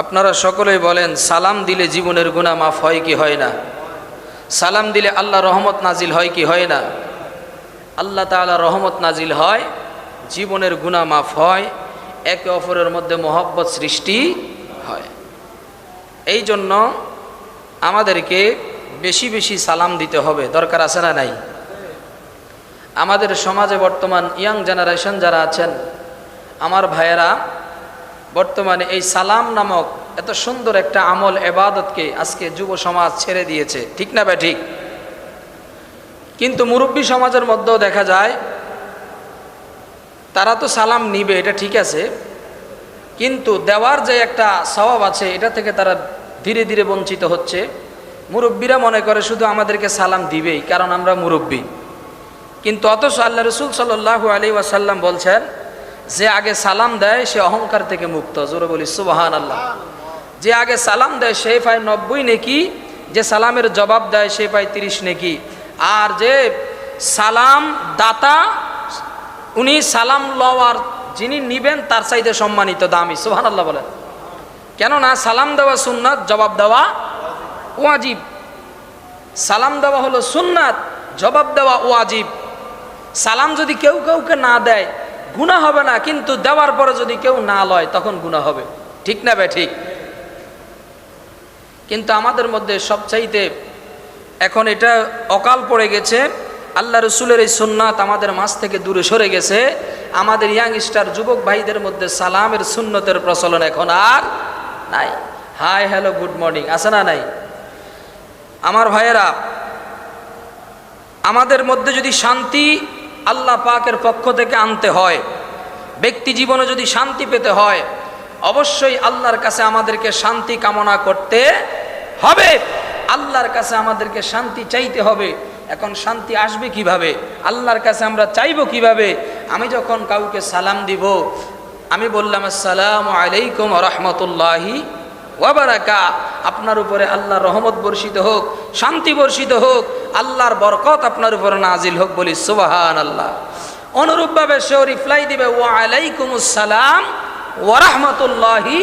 আপনারা সকলেই বলেন, সালাম দিলে জীবনের গুনাহ মাফ হয় কি হয় না? সালাম দিলে আল্লাহ রহমত নাজিল হয় কি হয় না? আল্লাহ তাআলা রহমত নাজিল হয়, জীবনের গুনাহ মাফ হয়, একে অপরের মধ্যে মহব্বত সৃষ্টি হয়। এই জন্য আমাদেরকে বেশি বেশি সালাম দিতে হবে, দরকার আছে না নাই? আমাদের সমাজে বর্তমান ইয়াং জেনারেশন যারা আছেন, আমার ভাইয়েরা, বর্তমানে এই সালাম নামক এত সুন্দর একটা আমল ইবাদতকে আজকে যুব সমাজ ছেড়ে দিয়েছে, ঠিক না ভাই? ঠিক। কিন্তু মুরব্বী সমাজের মধ্যেও দেখা যায় তারা তো সালাম নিবে, এটা ঠিক আছে, কিন্তু দেওয়ার যে একটা সওয়াব আছে এটা থেকে তারা ধীরে ধীরে বঞ্চিত হচ্ছে। মুরব্বীরা মনে করে শুধু আমাদেরকে সালাম দিবেই কারণ আমরা মুরব্বী, কিন্তু অথচ আল্লাহ রাসূল সাল্লাল্লাহু আলাইহি ওয়াসাল্লাম বলছেন, যে আগে সালাম দেয় সে অহংকার থেকে মুক্ত। জোরে বলি সুবহানাল্লাহ। যে আগে সালাম দেয় সে পায় 90 নেকি, যে সালামের জবাব দেয় সে পায় 30 নেকি। আর যে সালাম দাতা, উনি সালাম লওয়ার যিনি নিবেন তার চাইতে সম্মানিত, দামি। সুবহানাল্লাহ বলেন। কেননা সালাম দেওয়া সুন্নাত, জবাব দেওয়া ওয়াজিব। সালাম দেওয়া হলো সুন্নাত, জবাব দেওয়া ওয়াজিব। সালাম যদি কেউ কাউকে না দেয় গুনাহ হবে না, কিন্তু দেওয়ার পরে যদি কেউ না লয় তখন গুনাহ হবে, ঠিক না ভাই? ঠিক। কিন্তু আমাদের মধ্যে সবচাইতে এখন এটা অকাল পড়ে গেছে, আল্লাহ রসুলের এই সুন্নাত আমাদের মাঝ থেকে দূরে সরে গেছে। আমাদের ইয়াংস্টার যুবক ভাইদের মধ্যে সালামের সুন্নতের প্রচলন এখন আর নাই। হাই হ্যালো গুড মর্নিং আছে না নাই? আমার ভাইয়েরা, আমাদের মধ্যে যদি শান্তি আল্লাহ পাকের পক্ষ থেকে আনতে হয়, ব্যক্তি জীবনে যদি শান্তি পেতে হয়, অবশ্যই আল্লাহর কাছে আমাদেরকে শান্তি কামনা করতে হবে, আল্লাহর কাছে আমাদেরকে শান্তি চাইতে হবে। এখন শান্তি আসবে কিভাবে? আল্লাহর কাছে আমরা চাইবো কিভাবে? আমি যখন কাউকে সালাম দিব, আমি বললাম আসসালামু আলাইকুম ওয়া রাহমাতুল্লাহি ওয়া বারাকাতুহু, আপনার উপরে আল্লাহর রহমত বর্ষিত হোক, শান্তি বর্ষিত হোক, আল্লাহর বরকত আপনার উপরে নাজিল হোক, বলি সুবহানাল্লাহ। অনুরূপভাবে সেও রিপ্লাই দিবে ওয়া আলাইকুমুস সালাম ওয়া রাহমাতুল্লাহি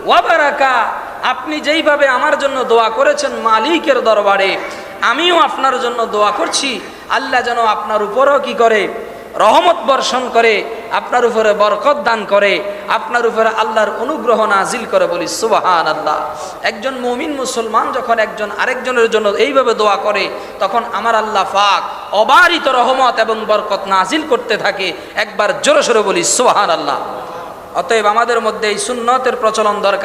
ওয়া বারাকাতুহু। আপনি যেইভাবে আমার জন্য দোয়া করেছেন মালিকের দরবারে, আমিও আপনার জন্য দোয়া করছি, আল্লাহ যেন আপনার উপরেও কি করে? রহমত বর্ষণ করে, আপনার উপরে বরকত দান করে, আপনার উপরে আল্লাহর অনুগ্রহ নাজিল করে, বলি সুবহানাল্লাহ। একজন মুমিন মুসলমান যখন একজন আরেকজনের জন্য এইভাবে দোয়া করে, তখন আমার আল্লাহ পাক অবারিত রহমত এবং বরকত নাজিল করতে থাকে। একবার জোরে সোরে বলি সুবহানাল্লাহ। অতএব আমাদের মধ্যে এই সুন্নতের প্রচলন দরকার।